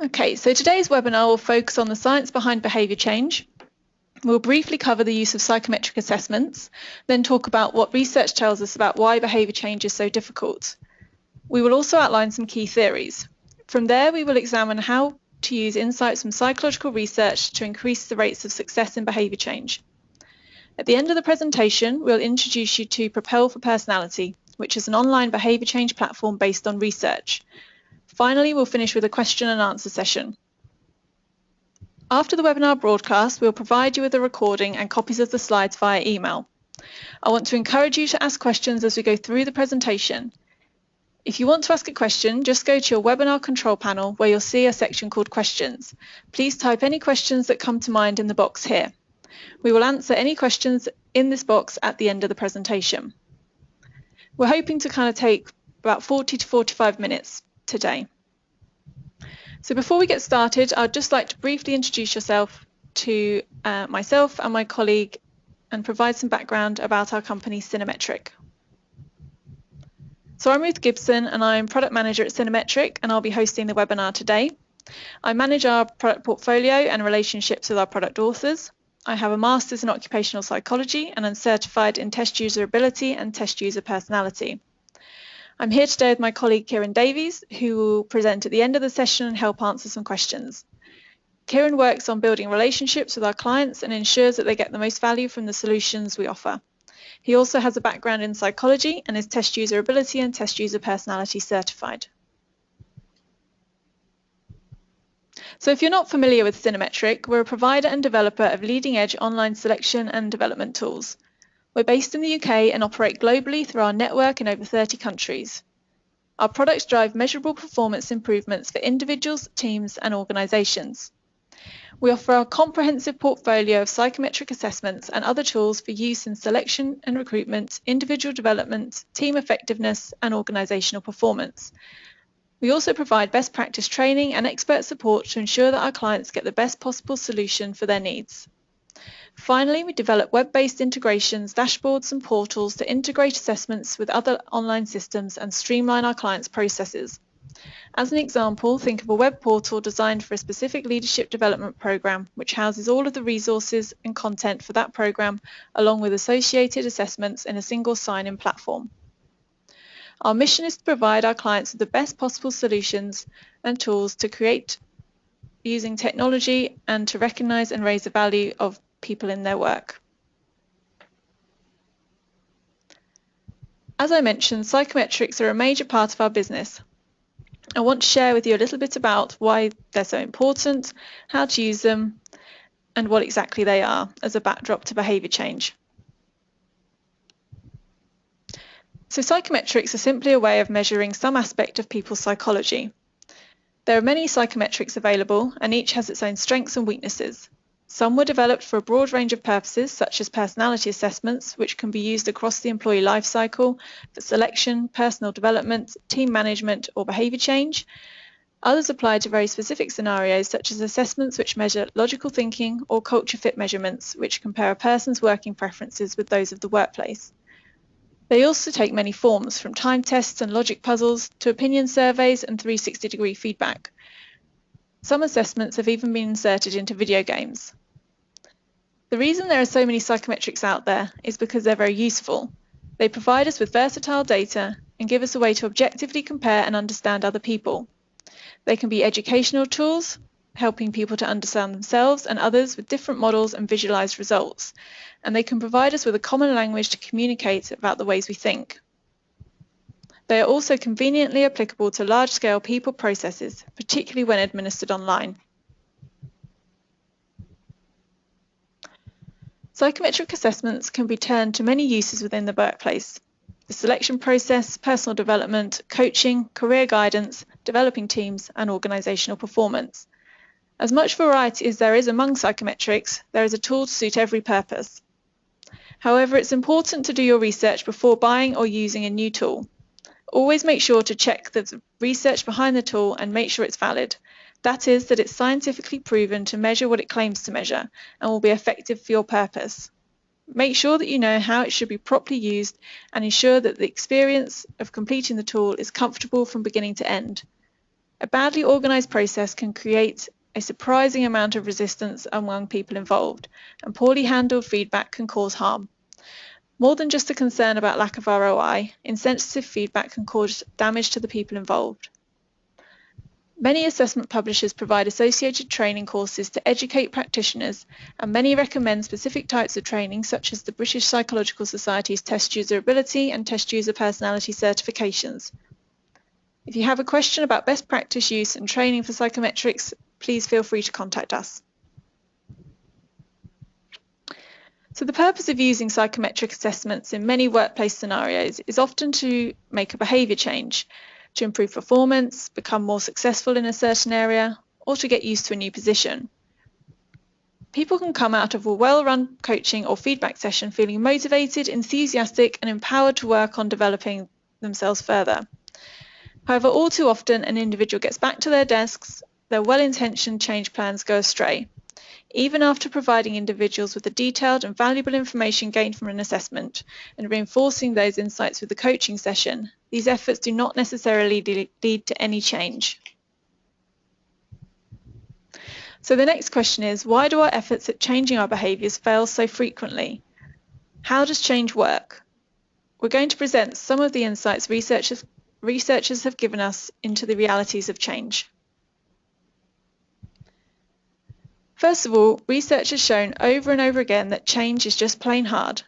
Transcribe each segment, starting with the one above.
Okay, so today's webinar will focus on the science behind behaviour change. We'll briefly cover the use of psychometric assessments, then talk about what research tells us about why behaviour change is so difficult. We will also outline some key theories. From there, we will examine how to use insights from psychological research to increase the rates of success in behaviour change. At the end of the presentation, we'll introduce you to Propel for Personality, which is an online behaviour change platform based on research. Finally, we'll finish with a question and answer session. After the webinar broadcast, we'll provide you with a recording and copies of the slides via email. I want to encourage you to ask questions as we go through the presentation. If you want to ask a question, just go to your webinar control panel where you'll see a section called Questions. Please type any questions that come to mind in the box here. We will answer any questions in this box at the end of the presentation. We're hoping to take about 40 to 45 minutes today. So before we get started, I'd just like to briefly introduce yourself to myself and my colleague and provide some background about our company, Cinemetric. So I'm Ruth Gibson and I'm Product Manager at Cinemetric, and I'll be hosting the webinar today. I manage our product portfolio and relationships with our product authors. I have a Master's in Occupational Psychology and I'm certified in Test User Ability and Test User Personality. I'm here today with my colleague Kieran Davies, who will present at the end of the session and help answer some questions. Kieran works on building relationships with our clients and ensures that they get the most value from the solutions we offer. He also has a background in psychology and is Test User Ability and Test User Personality certified. So if you're not familiar with Cinemetric, we're a provider and developer of leading-edge online selection and development tools. We're based in the UK and operate globally through our network in over 30 countries. Our products drive measurable performance improvements for individuals, teams and organisations. We offer a comprehensive portfolio of psychometric assessments and other tools for use in selection and recruitment, individual development, team effectiveness and organisational performance. We also provide best practice training and expert support to ensure that our clients get the best possible solution for their needs. Finally, we develop web-based integrations, dashboards and portals to integrate assessments with other online systems and streamline our clients' processes. As an example, think of a web portal designed for a specific leadership development program, which houses all of the resources and content for that program, along with associated assessments in a single sign-in platform. Our mission is to provide our clients with the best possible solutions and tools to create using technology and to recognise and raise the value of people in their work. As I mentioned, psychometrics are a major part of our business. I want to share with you a little bit about why they're so important, how to use them, and what exactly they are as a backdrop to behaviour change. So psychometrics are simply a way of measuring some aspect of people's psychology. There are many psychometrics available, and each has its own strengths and weaknesses. Some were developed for a broad range of purposes, such as personality assessments, which can be used across the employee life cycle for selection, personal development, team management, or behaviour change. Others apply to very specific scenarios, such as assessments which measure logical thinking or culture fit measurements, which compare a person's working preferences with those of the workplace. They also take many forms, from time tests and logic puzzles to opinion surveys and 360-degree feedback. Some assessments have even been inserted into video games. The reason there are so many psychometrics out there is because they're very useful. They provide us with versatile data and give us a way to objectively compare and understand other people. They can be educational tools, helping people to understand themselves and others with different models and visualized results. And they can provide us with a common language to communicate about the ways we think. They are also conveniently applicable to large-scale people processes, particularly when administered online. Psychometric assessments can be turned to many uses within the workplace: the selection process, personal development, coaching, career guidance, developing teams, and organisational performance. As much variety as there is among psychometrics, there is a tool to suit every purpose. However, it's important to do your research before buying or using a new tool. Always make sure to check the research behind the tool and make sure it's valid. That is, that it's scientifically proven to measure what it claims to measure and will be effective for your purpose. Make sure that you know how it should be properly used and ensure that the experience of completing the tool is comfortable from beginning to end. A badly organised process can create a surprising amount of resistance among people involved, and poorly handled feedback can cause harm. More than just a concern about lack of ROI, insensitive feedback can cause damage to the people involved. Many assessment publishers provide associated training courses to educate practitioners, and many recommend specific types of training such as the British Psychological Society's Test User Ability and Test User Personality certifications. If you have a question about best practice use and training for psychometrics, please feel free to contact us. So the purpose of using psychometric assessments in many workplace scenarios is often to make a behaviour change, to improve performance, become more successful in a certain area, or to get used to a new position. People can come out of a well-run coaching or feedback session feeling motivated, enthusiastic, and empowered to work on developing themselves further. However, all too often an individual gets back to their desks, their well-intentioned change plans go astray. Even after providing individuals with the detailed and valuable information gained from an assessment and reinforcing those insights with the coaching session, these efforts do not necessarily lead to any change. So the next question is, why do our efforts at changing our behaviours fail so frequently? How does change work? We're going to present some of the insights researchers have given us into the realities of change. First of all, research has shown over and over again that change is just plain hard.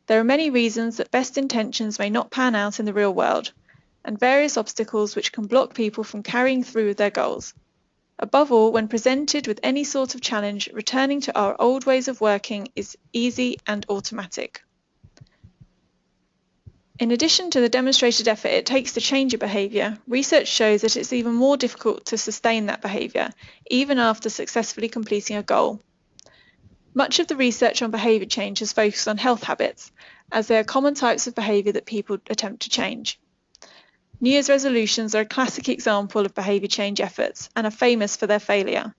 There are many reasons that best intentions may not pan out in the real world, and various obstacles which can block people from carrying through with their goals. Above all, when presented with any sort of challenge, returning to our old ways of working is easy and automatic. In addition to the demonstrated effort it takes to change a behaviour, research shows that it's even more difficult to sustain that behaviour, even after successfully completing a goal. Much of the research on behaviour change has focused on health habits, as they are common types of behaviour that people attempt to change. New Year's resolutions are a classic example of behaviour change efforts and are famous for their failure.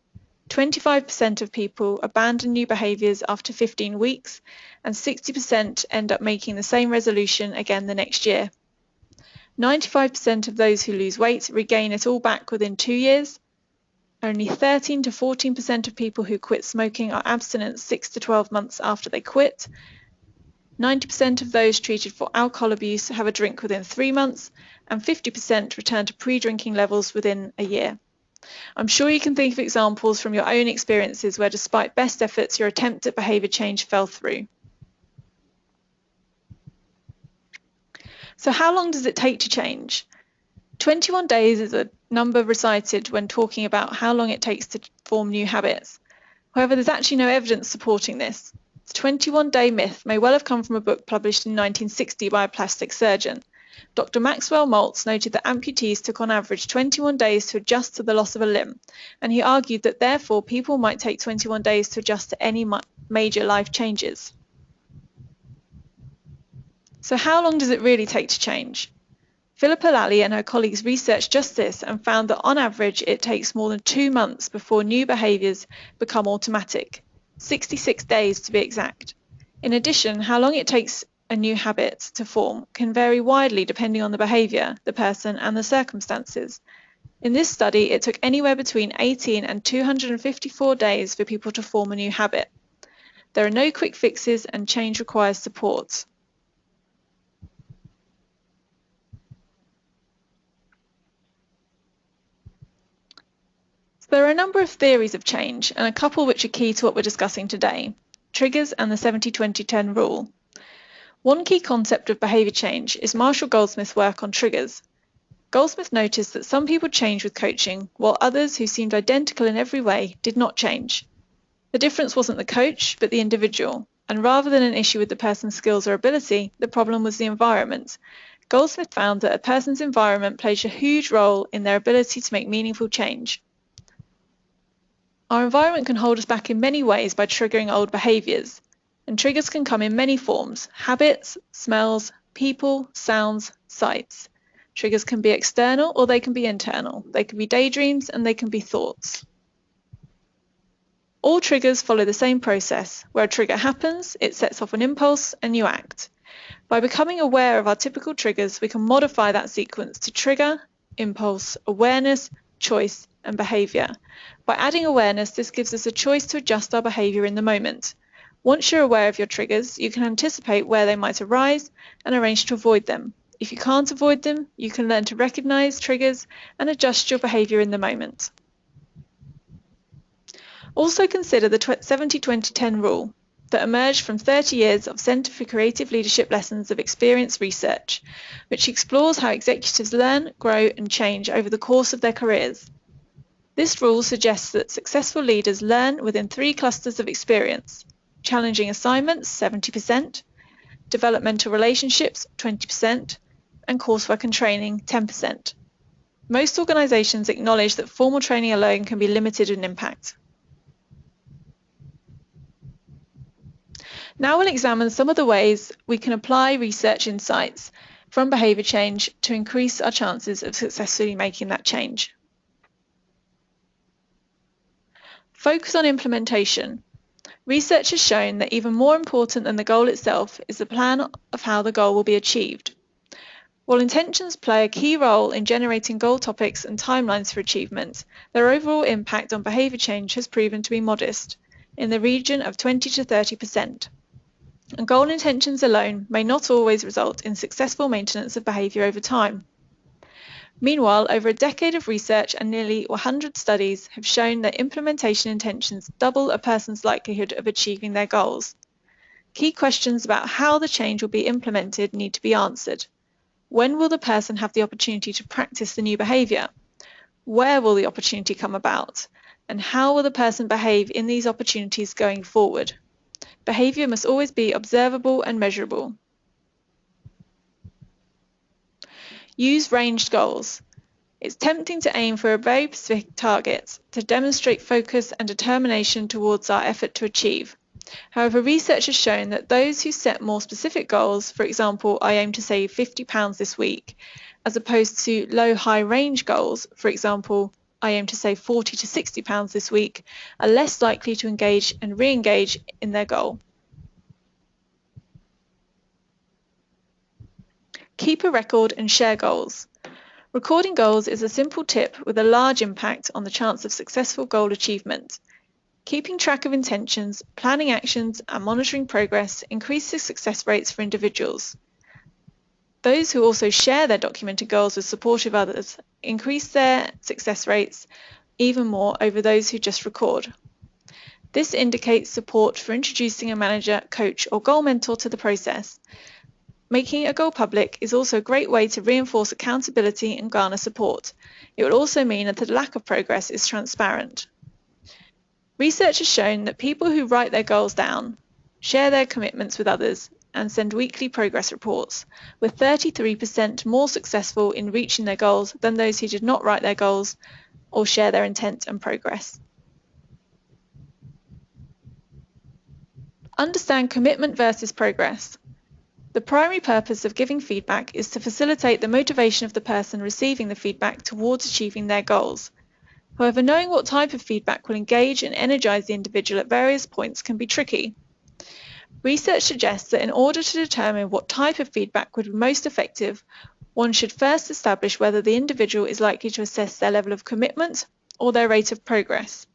25% of people abandon new behaviours after 15 weeks, and 60% end up making the same resolution again the next year. 95% of those who lose weight regain it all back within 2 years. Only 13 to 14% of people who quit smoking are abstinent 6 to 12 months after they quit. 90% of those treated for alcohol abuse have a drink within 3 months, and 50% return to pre-drinking levels within a year. I'm sure you can think of examples from your own experiences where, despite best efforts, your attempt at behaviour change fell through. So how long does it take to change? 21 days is a number recited when talking about how long it takes to form new habits. However, there's actually no evidence supporting this. The 21-day myth may well have come from a book published in 1960 by a plastic surgeon. Dr. Maxwell Maltz noted that amputees took on average 21 days to adjust to the loss of a limb, and he argued that therefore people might take 21 days to adjust to any major life changes. So how long does it really take to change? Philippa Lally and her colleagues researched just this and found that on average it takes more than 2 months before new behaviours become automatic, 66 days to be exact. In addition, how long it takes a new habit to form can vary widely depending on the behaviour, the person and the circumstances. In this study, it took anywhere between 18 and 254 days for people to form a new habit. There are no quick fixes and change requires support. There are a number of theories of change, and a couple which are key to what we're discussing today: triggers and the 70-20-10 rule. One key concept of behaviour change is Marshall Goldsmith's work on triggers. Goldsmith noticed that some people changed with coaching, while others, who seemed identical in every way, did not change. The difference wasn't the coach, but the individual, and rather than an issue with the person's skills or ability, the problem was the environment. Goldsmith found that a person's environment plays a huge role in their ability to make meaningful change. Our environment can hold us back in many ways by triggering old behaviours, and triggers can come in many forms: habits, smells, people, sounds, sights. Triggers can be external or they can be internal. They can be daydreams and they can be thoughts. All triggers follow the same process. Where a trigger happens, it sets off an impulse and you act. By becoming aware of our typical triggers, we can modify that sequence to trigger, impulse, awareness, choice, and behaviour. By adding awareness, this gives us a choice to adjust our behaviour in the moment. Once you're aware of your triggers, you can anticipate where they might arise and arrange to avoid them. If you can't avoid them, you can learn to recognise triggers and adjust your behaviour in the moment. Also consider the 70-20-10 rule that emerged from 30 years of Centre for Creative Leadership lessons of experience research, which explores how executives learn, grow and change over the course of their careers. This rule suggests that successful leaders learn within 3 clusters of experience: challenging assignments, 70%, developmental relationships, 20%, and coursework and training, 10%. Most organisations acknowledge that formal training alone can be limited in impact. Now we'll examine some of the ways we can apply research insights from behaviour change to increase our chances of successfully making that change. Focus on implementation. Research has shown that even more important than the goal itself is the plan of how the goal will be achieved. While intentions play a key role in generating goal topics and timelines for achievement, their overall impact on behaviour change has proven to be modest, in the region of 20 to 30%. And goal intentions alone may not always result in successful maintenance of behaviour over time. Meanwhile, over a decade of research and nearly 100 studies have shown that implementation intentions double a person's likelihood of achieving their goals. Key questions about how the change will be implemented need to be answered. When will the person have the opportunity to practice the new behaviour? Where will the opportunity come about? And how will the person behave in these opportunities going forward? Behaviour must always be observable and measurable. Use ranged goals. It's tempting to aim for a very specific target to demonstrate focus and determination towards our effort to achieve. However, research has shown that those who set more specific goals, for example, I aim to save £50 this week, as opposed to low-high range goals, for example, I aim to save £40 to £60 this week, are less likely to engage and re-engage in their goal. Keep a record and share goals. Recording goals is a simple tip with a large impact on the chance of successful goal achievement. Keeping track of intentions, planning actions, and monitoring progress increases success rates for individuals. Those who also share their documented goals with supportive others increase their success rates even more over those who just record. This indicates support for introducing a manager, coach, or goal mentor to the process. Making a goal public is also a great way to reinforce accountability and garner support. It will also mean that the lack of progress is transparent. Research has shown that people who write their goals down, share their commitments with others, and send weekly progress reports were 33% more successful in reaching their goals than those who did not write their goals or share their intent and progress. Understand commitment versus progress. The primary purpose of giving feedback is to facilitate the motivation of the person receiving the feedback towards achieving their goals. However, knowing what type of feedback will engage and energise the individual at various points can be tricky. Research suggests that in order to determine what type of feedback would be most effective, one should first establish whether the individual is likely to assess their level of commitment or their rate of progress.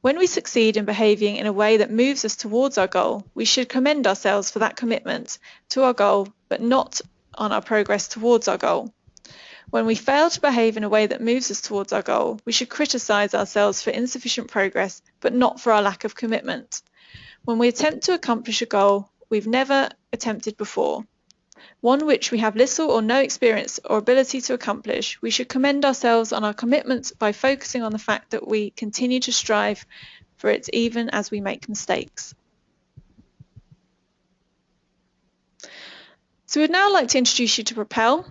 When we succeed in behaving in a way that moves us towards our goal, we should commend ourselves for that commitment to our goal, but not on our progress towards our goal. When we fail to behave in a way that moves us towards our goal, we should criticise ourselves for insufficient progress, but not for our lack of commitment. When we attempt to accomplish a goal we've never attempted before, one which we have little or no experience or ability to accomplish, we should commend ourselves on our commitment by focusing on the fact that we continue to strive for it even as we make mistakes. So we'd now like to introduce you to Propel,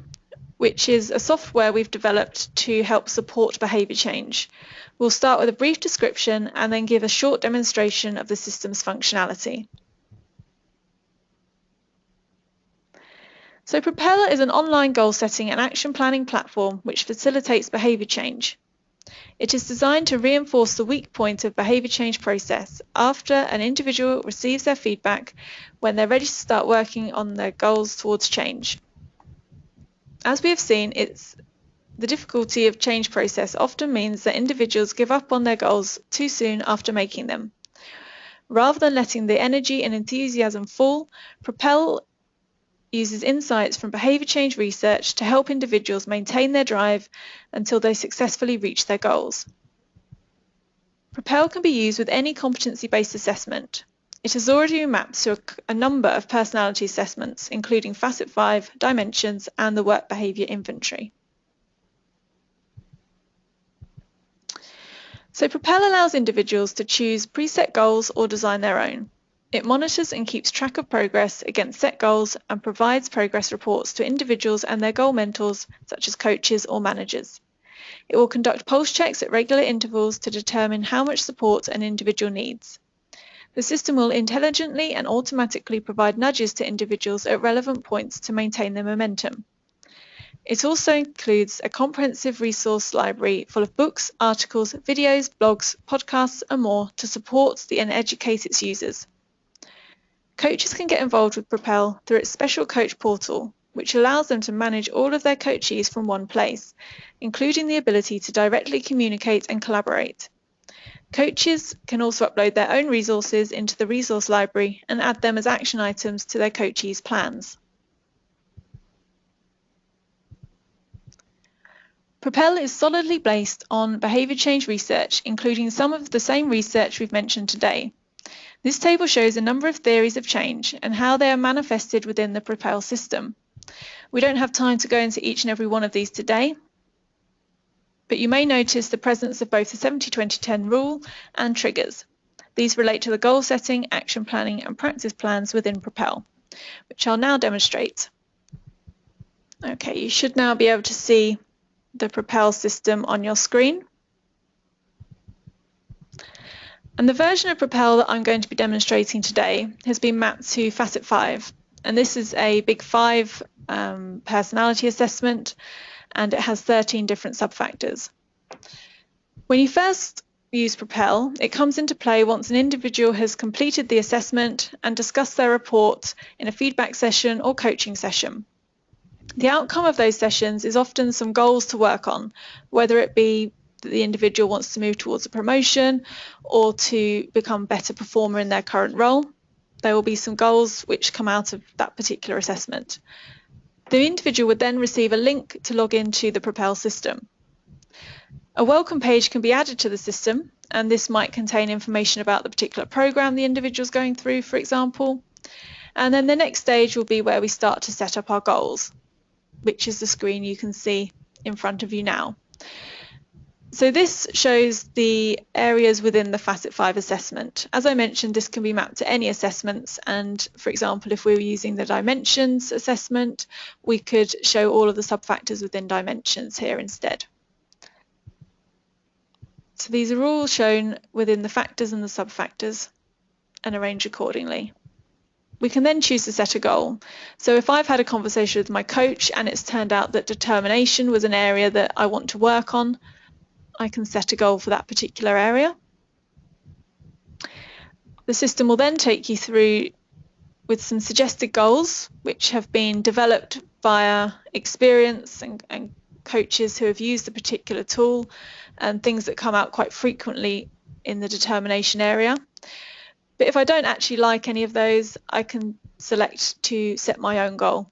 which is a software we've developed to help support behaviour change. We'll start with a brief description and then give a short demonstration of the system's functionality. So Propel is an online goal setting and action planning platform which facilitates behaviour change. It is designed to reinforce the weak point of behaviour change process after an individual receives their feedback when they're ready to start working on their goals towards change. As we have seen, The difficulty of change process often means that individuals give up on their goals too soon after making them. Rather than letting the energy and enthusiasm fall, Propel uses insights from behaviour change research to help individuals maintain their drive until they successfully reach their goals. Propel can be used with any competency-based assessment. It has already been mapped to a number of personality assessments, including Facet 5, Dimensions, and the Work Behaviour Inventory. So Propel allows individuals to choose preset goals or design their own. It monitors and keeps track of progress against set goals and provides progress reports to individuals and their goal mentors, such as coaches or managers. It will conduct pulse checks at regular intervals to determine how much support an individual needs. The system will intelligently and automatically provide nudges to individuals at relevant points to maintain their momentum. It also includes a comprehensive resource library full of books, articles, videos, blogs, podcasts, and more to support and educate its users. Coaches can get involved with Propel through its special coach portal, which allows them to manage all of their coachees from one place, including the ability to directly communicate and collaborate. Coaches can also upload their own resources into the resource library and add them as action items to their coachees' plans. Propel is solidly based on behaviour change research, including some of the same research we've mentioned today. This table shows a number of theories of change and how they are manifested within the Propel system. We don't have time to go into each and every one of these today, but you may notice the presence of both the 70-20-10 rule and triggers. These relate to the goal setting, action planning, and practice plans within Propel, which I'll now demonstrate. Okay, you should now be able to see the Propel system on your screen. And the version of Propel that I'm going to be demonstrating today has been mapped to Facet 5, and this is a Big 5 personality assessment, and it has 13 different subfactors. When you first use Propel, it comes into play once an individual has completed the assessment and discussed their report in a feedback session or coaching session. The outcome of those sessions is often some goals to work on, whether it be that the individual wants to move towards a promotion or to become a better performer in their current role. There will be some goals which come out of that particular assessment. The individual would then receive a link to log into the Propel system. A welcome page can be added to the system, and this might contain information about the particular program the individual is going through, for example. And then the next stage will be where we start to set up our goals, which is the screen you can see in front of you now. So this shows the areas within the Facet 5 assessment. As I mentioned, this can be mapped to any assessments, and for example, if we were using the Dimensions assessment, we could show all of the subfactors within Dimensions here instead. So these are all shown within the factors and the subfactors and arranged accordingly. We can then choose to set a goal. So if I've had a conversation with my coach and it's turned out that determination was an area that I want to work on, I can set a goal for that particular area. The system will then take you through with some suggested goals, which have been developed via experience and coaches who have used the particular tool, and things that come out quite frequently in the determination area. But if I don't actually like any of those, I can select to set my own goal.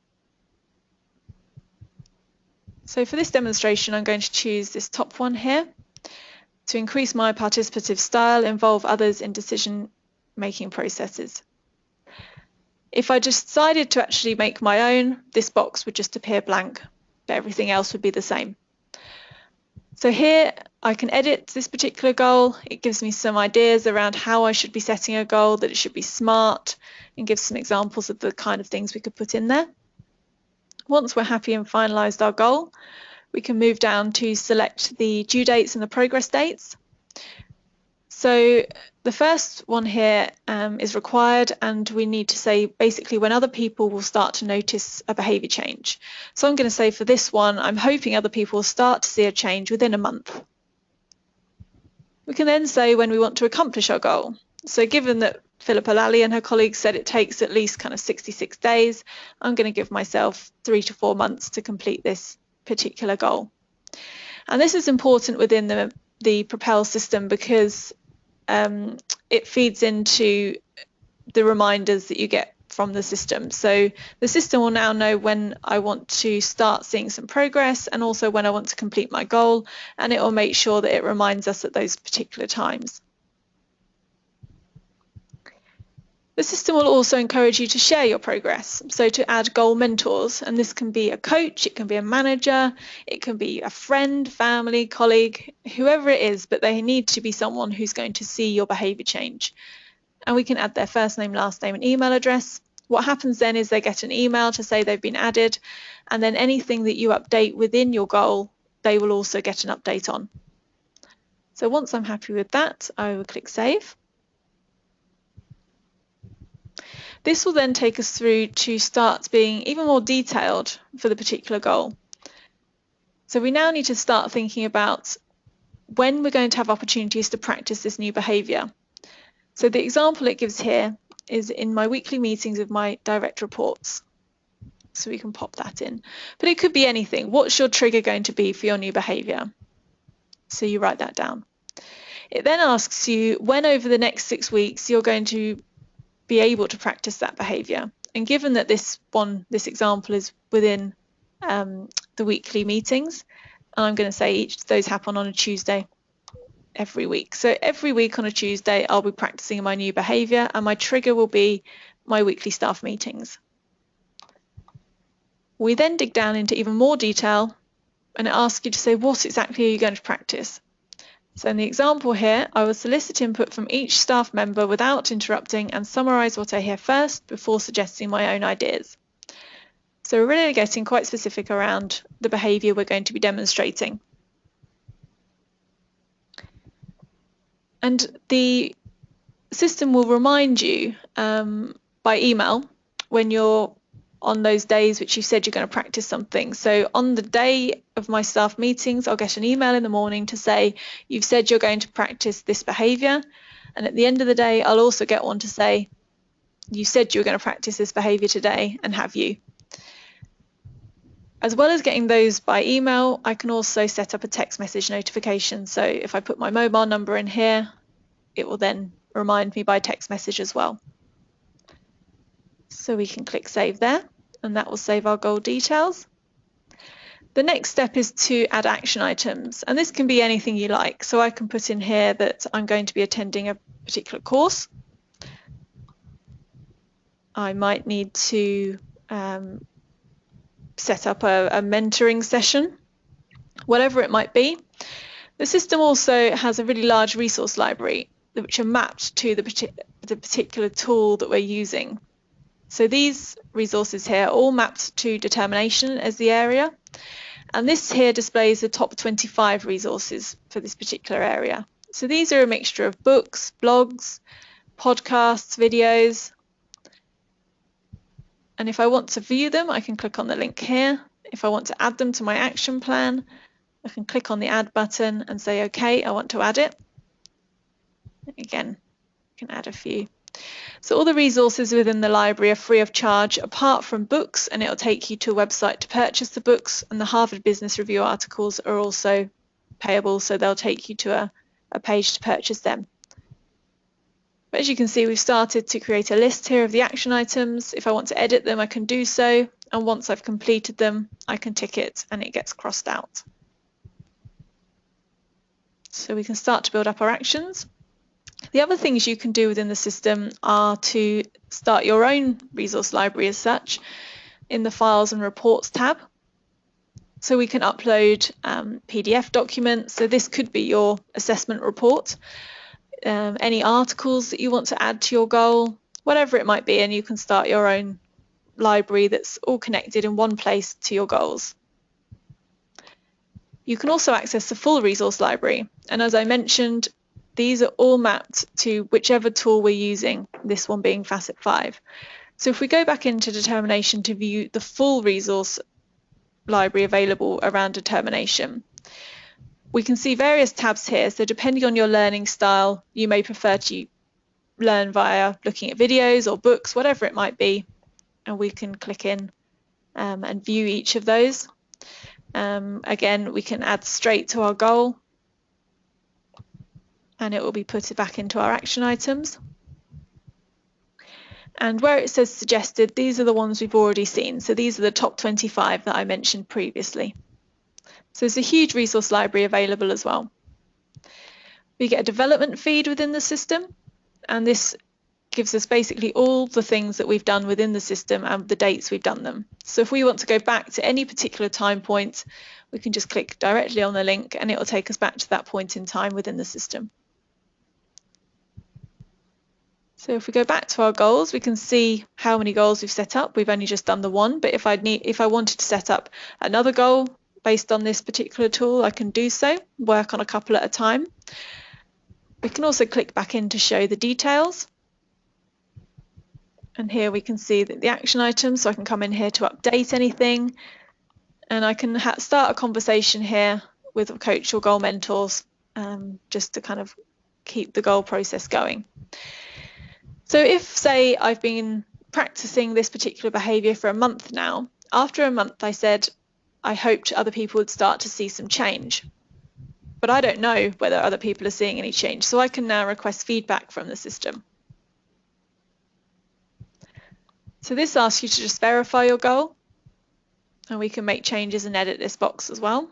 So for this demonstration, I'm going to choose this top one here. To increase my participative style, involve others in decision-making processes. If I just decided to actually make my own, this box would just appear blank, but everything else would be the same. So here I can edit this particular goal. It gives me some ideas around how I should be setting a goal, that it should be smart, and gives some examples of the kind of things we could put in there. Once we're happy and finalised our goal, we can move down to select the due dates and the progress dates. So the first one here is required, and we need to say basically when other people will start to notice a behaviour change. So I'm going to say for this one, I'm hoping other people will start to see a change within a month. We can then say when we want to accomplish our goal. So given that Philippa Lally and her colleagues said it takes at least kind of 66 days, I'm going to give myself 3 to 4 months to complete this particular goal. And this is important within the Propel system because it feeds into the reminders that you get from the system. So the system will now know when I want to start seeing some progress and also when I want to complete my goal, and it will make sure that it reminds us at those particular times. The system will also encourage you to share your progress, so to add goal mentors, and this can be a coach, it can be a manager, it can be a friend, family, colleague, whoever it is, but they need to be someone who's going to see your behaviour change. And we can add their first name, last name and email address. What happens then is they get an email to say they've been added, and then anything that you update within your goal, they will also get an update on. So once I'm happy with that, I will click Save. This will then take us through to start being even more detailed for the particular goal. So we now need to start thinking about when we're going to have opportunities to practice this new behaviour. So the example it gives here is in my weekly meetings with my direct reports. So we can pop that in. But it could be anything. What's your trigger going to be for your new behaviour? So you write that down. It then asks you when over the next 6 weeks you're going to be able to practice that behaviour. And given that this example is within the weekly meetings, I'm going to say each of those happen on a Tuesday every week. So every week on a Tuesday I'll be practicing my new behaviour, and my trigger will be my weekly staff meetings. We then dig down into even more detail, and it asks you to say what exactly are you going to practice. So in the example here, I will solicit input from each staff member without interrupting and summarise what I hear first before suggesting my own ideas. So we're really getting quite specific around the behaviour we're going to be demonstrating. And the system will remind you by email when you're on those days which you said you're going to practice something. So on the day of my staff meetings, I'll get an email in the morning to say, you've said you're going to practice this behaviour. And at the end of the day, I'll also get one to say, you said you were going to practice this behaviour today, and have you? As well as getting those by email, I can also set up a text message notification. So if I put my mobile number in here, it will then remind me by text message as well. So we can click Save there, and that will save our goal details. The next step is to add action items, and this can be anything you like. So I can put in here that I'm going to be attending a particular course. I might need to set up a mentoring session, whatever it might be. The system also has a really large resource library which are mapped to the particular tool that we're using. So these resources here are all mapped to determination as the area, and this here displays the top 25 resources for this particular area. So these are a mixture of books, blogs, podcasts, videos, and if I want to view them, I can click on the link here. If I want to add them to my action plan, I can click on the add button and say, okay, I want to add it. Again, you can add a few. So all the resources within the library are free of charge apart from books, and it'll take you to a website to purchase the books, and the Harvard Business Review articles are also payable, so they'll take you to a page to purchase them. But as you can see, we've started to create a list here of the action items. If I want to edit them, I can do so, and once I've completed them, I can tick it and it gets crossed out. So we can start to build up our actions. The other things you can do within the system are to start your own resource library as such in the Files and Reports tab. So we can upload PDF documents. So this could be your assessment report, any articles that you want to add to your goal, whatever it might be, and you can start your own library that's all connected in one place to your goals. You can also access the full resource library, and as I mentioned, these are all mapped to whichever tool we're using, this one being Facet 5. So if we go back into determination to view the full resource library available around determination, we can see various tabs here. So depending on your learning style, you may prefer to learn via looking at videos or books, whatever it might be, and we can click in and view each of those. Again, we can add straight to our goal and it will be put back into our action items. And where it says suggested, these are the ones we've already seen. So these are the top 25 that I mentioned previously. So there's a huge resource library available as well. We get a development feed within the system, and this gives us basically all the things that we've done within the system and the dates we've done them. So if we want to go back to any particular time point, we can just click directly on the link and it will take us back to that point in time within the system. So if we go back to our goals, we can see how many goals we've set up. We've only just done the one, but if I wanted to set up another goal based on this particular tool, I can do so, work on a couple at a time. We can also click back in to show the details. And here we can see that the action items, so I can come in here to update anything, and I can start a conversation here with a coach or goal mentors, just to kind of keep the goal process going. So if, say, I've been practicing this particular behaviour for a month now, after a month I said I hoped other people would start to see some change. But I don't know whether other people are seeing any change, so I can now request feedback from the system. So this asks you to just verify your goal, and we can make changes and edit this box as well.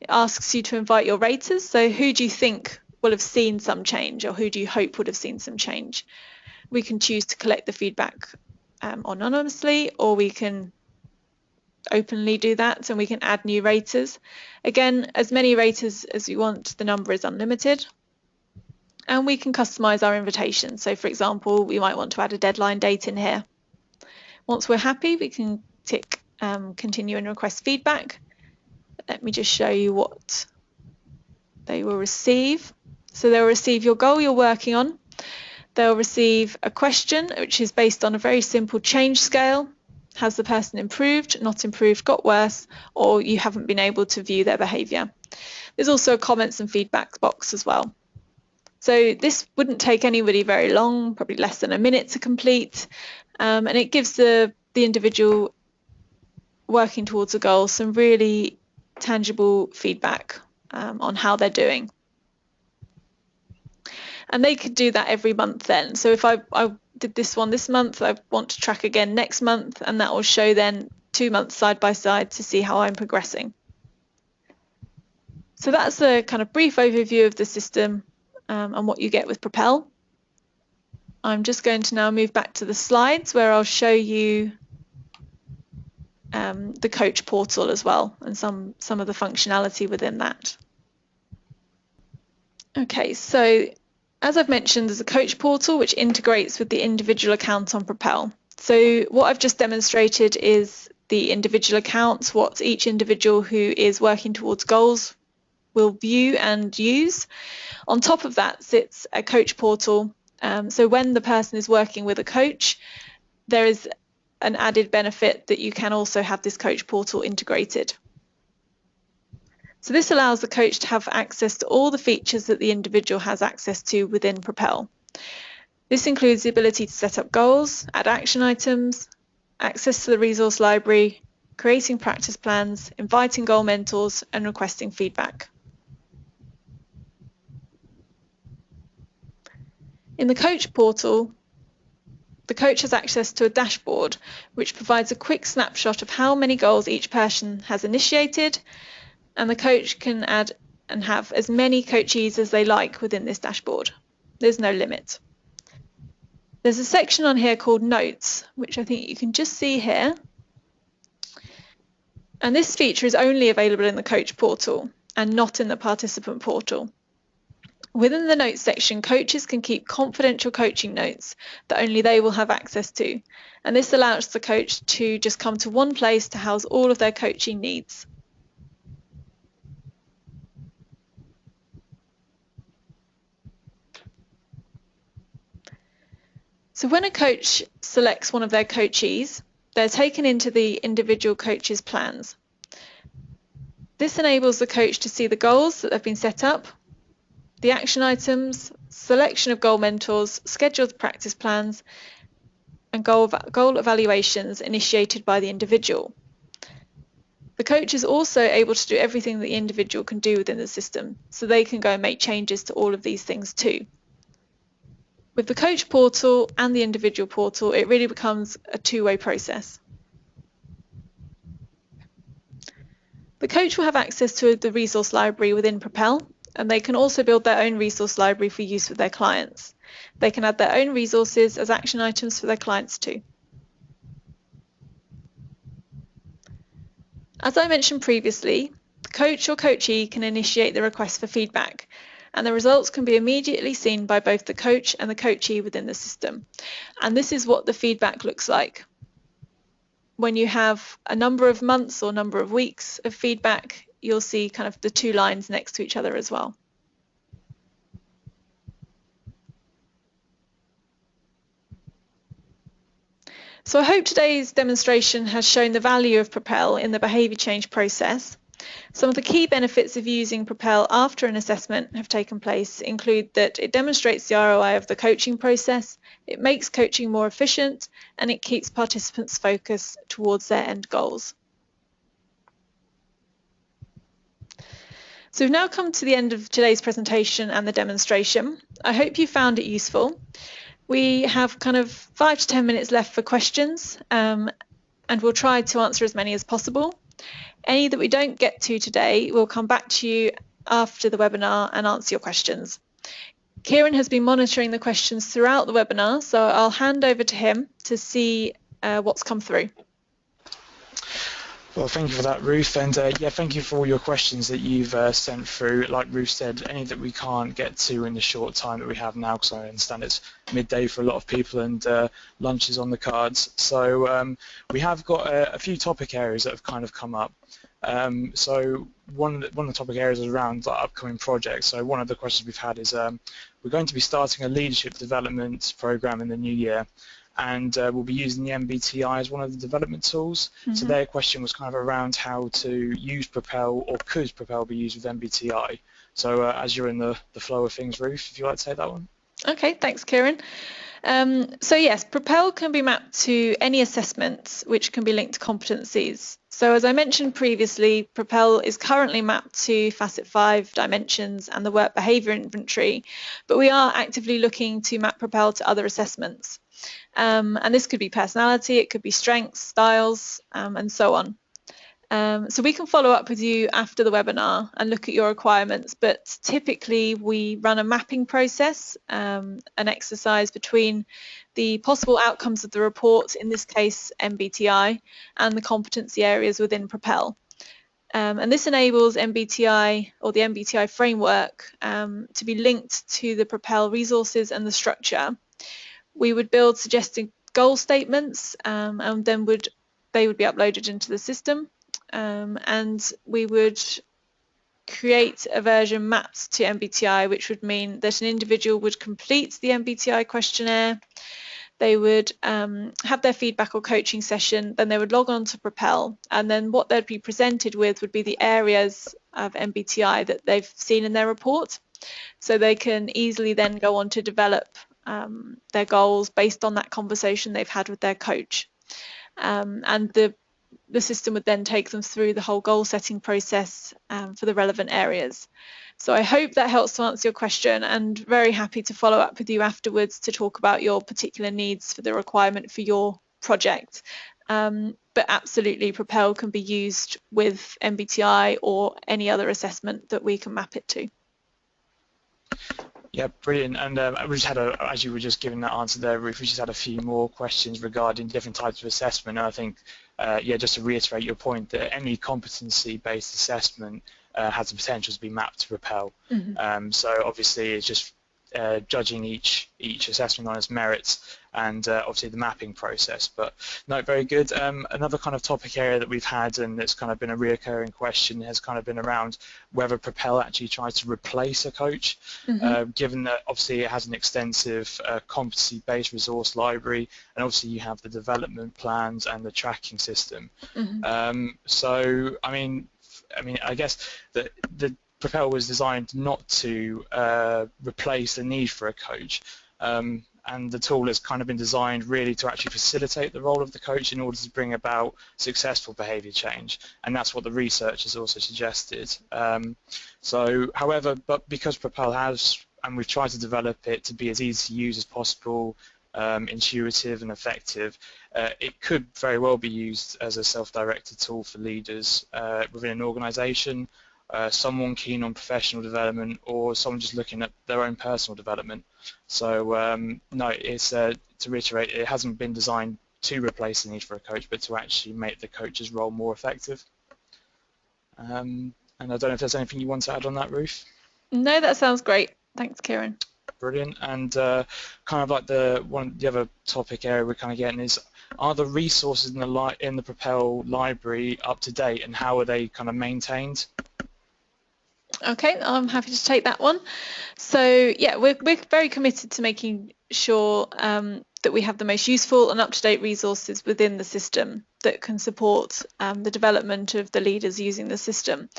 It asks you to invite your raters, so who do you think will have seen some change, or who do you hope would have seen some change? We can choose to collect the feedback anonymously, or we can openly do that, and we can add new raters. Again, as many raters as you want, the number is unlimited. And we can customize our invitation. So for example, we might want to add a deadline date in here. Once we're happy, we can tick continue and request feedback. Let me just show you what they will receive. So they'll receive your goal you're working on. They'll receive a question, which is based on a very simple change scale. Has the person improved, not improved, got worse, or you haven't been able to view their behaviour? There's also a comments and feedback box as well. So this wouldn't take anybody very long, probably less than a minute to complete, and it gives the individual working towards a goal some really tangible feedback on how they're doing. And they could do that every month then. So if I did this one this month, I want to track again next month, and that will show then 2 months side by side to see how I'm progressing. So that's a kind of brief overview of the system and what you get with Propel. I'm just going to now move back to the slides where I'll show you the coach portal as well, and some of the functionality within that. Okay, so as I've mentioned, there's a coach portal which integrates with the individual account on Propel. So what I've just demonstrated is the individual accounts, what each individual who is working towards goals will view and use. On top of that sits a coach portal. So when the person is working with a coach, there is an added benefit that you can also have this coach portal integrated. So this allows the coach to have access to all the features that the individual has access to within Propel. This includes the ability to set up goals, add action items, access to the resource library, creating practice plans, inviting goal mentors, and requesting feedback. In the coach portal, the coach has access to a dashboard which provides a quick snapshot of how many goals each person has initiated, and the coach can add and have as many coachees as they like within this dashboard. There's no limit. There's a section on here called Notes, which I think you can just see here. And this feature is only available in the coach portal and not in the participant portal. Within the Notes section, coaches can keep confidential coaching notes that only they will have access to. And this allows the coach to just come to one place to house all of their coaching needs. So when a coach selects one of their coachees, they're taken into the individual coach's plans. This enables the coach to see the goals that have been set up, the action items, selection of goal mentors, scheduled practice plans, and goal evaluations initiated by the individual. The coach is also able to do everything the individual can do within the system, so they can go and make changes to all of these things too. With the coach portal and the individual portal, it really becomes a two-way process. The coach will have access to the resource library within Propel, and they can also build their own resource library for use with their clients. They can add their own resources as action items for their clients too. As I mentioned previously, the coach or coachee can initiate the request for feedback, and the results can be immediately seen by both the coach and the coachee within the system. And this is what the feedback looks like. When you have a number of months or number of weeks of feedback, you'll see kind of the two lines next to each other as well. So I hope today's demonstration has shown the value of Propel in the behaviour change process. Some of the key benefits of using Propel after an assessment have taken place include that it demonstrates the ROI of the coaching process, it makes coaching more efficient, and it keeps participants focused towards their end goals. So we've now come to the end of today's presentation and the demonstration. I hope you found it useful. We have kind of 5 to 10 minutes left for questions, and we'll try to answer as many as possible. Any that we don't get to today, we'll come back to you after the webinar and answer your questions. Kieran has been monitoring the questions throughout the webinar, so I'll hand over to him to see what's come through. Well, thank you for that, Ruth, and yeah, thank you for all your questions that you've sent through. Like Ruth said, any that we can't get to in the short time that we have now, because I understand it's midday for a lot of people and lunch is on the cards. So we have got a few topic areas that have kind of come up. So one of the topic areas is around the upcoming projects. So one of the questions we've had is we're going to be starting a leadership development program in the new year, and we'll be using the MBTI as one of the development tools. So their question was kind of around how to use Propel, or could Propel be used with MBTI? So as you're in the flow of things, Ruth, if you'd like to take that one. Okay, thanks, Kieran. So yes, Propel can be mapped to any assessments which can be linked to competencies. So as I mentioned previously, Propel is currently mapped to Facet 5 dimensions and the work behaviour inventory, but we are actively looking to map Propel to other assessments. And this could be personality, it could be strengths, styles, and so on. So we can follow up with you after the webinar and look at your requirements, but typically we run a mapping process, an exercise between the possible outcomes of the report, in this case MBTI, and the competency areas within Propel. And this enables MBTI, or the MBTI framework, to be linked to the Propel resources and the structure. We would build suggested goal statements, and then they would be uploaded into the system. And we would create a version mapped to MBTI, which would mean that an individual would complete the MBTI questionnaire, they would have their feedback or coaching session, then they would log on to Propel, and then what they'd be presented with would be the areas of MBTI that they've seen in their report. So they can easily then go on to develop their goals based on that conversation they've had with their coach. And the system would then take them through the whole goal setting process for the relevant areas. So I hope that helps to answer your question, and very happy to follow up with you afterwards to talk about your particular needs for the requirement for your project. But absolutely, Propel can be used with MBTI or any other assessment that we can map it to. Yeah, brilliant. And we just had as you were just giving that answer there, Ruth, we just had a few more questions regarding different types of assessment. And I think, yeah, just to reiterate your point, that any competency-based assessment has the potential to be mapped to Propel. So obviously, it's just judging each assessment on its merits, and obviously the mapping process. But no, very good. Another kind of topic area that we've had, and it's kind of been a reoccurring question, has kind of been around whether Propel actually tries to replace a coach, given that obviously it has an extensive competency-based resource library, and obviously you have the development plans and the tracking system. So I mean, I guess that the Propel was designed not to replace the need for a coach. and the tool has kind of been designed really to actually facilitate the role of the coach in order to bring about successful behaviour change, and that's what the research has also suggested. But because Propel has, and we've tried to develop it to be as easy to use as possible, intuitive and effective, it could very well be used as a self-directed tool for leaders within an organisation, someone keen on professional development, or someone just looking at their own personal development. So no, it's to reiterate, it hasn't been designed to replace the need for a coach, but to actually make the coach's role more effective. And I don't know if there's anything you want to add on that, Ruth? No, that sounds great. Thanks, Kieran. Brilliant. And kind of like the other topic area we're kind of getting is, are the resources in the Propel library up to date, and how are they kind of maintained? Okay, I'm happy to take that one. So yeah, we're very committed to making sure that we have the most useful and up-to-date resources within the system that can support the development of the leaders using the system.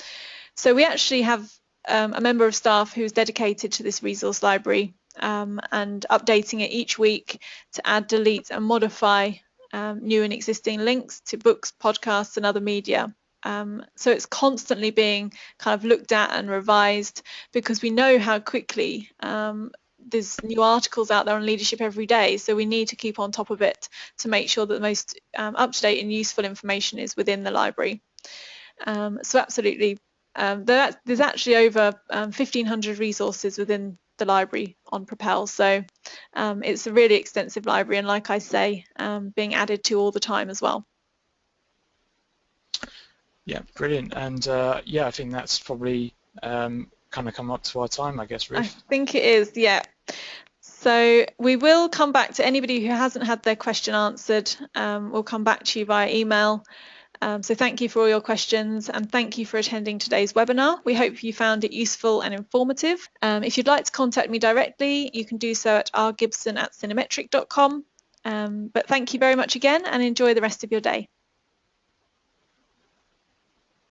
So we actually have a member of staff who's dedicated to this resource library and updating it each week to add, delete and modify new and existing links to books, podcasts and other media. So it's constantly being kind of looked at and revised, because we know how quickly there's new articles out there on leadership every day. So we need to keep on top of it to make sure that the most up-to-date and useful information is within the library. So absolutely, there's actually over 1,500 resources within the library on Propel. So it's a really extensive library, and like I say, being added to all the time as well. Yeah, brilliant. And yeah, I think that's probably kind of come up to our time, I guess, Ruth. I think it is, yeah. So we will come back to anybody who hasn't had their question answered. We'll come back to you via email. So thank you for all your questions, and thank you for attending today's webinar. We hope you found it useful and informative. If you'd like to contact me directly, you can do so at rgibson@cinemetric.com. But thank you very much again, and enjoy the rest of your day.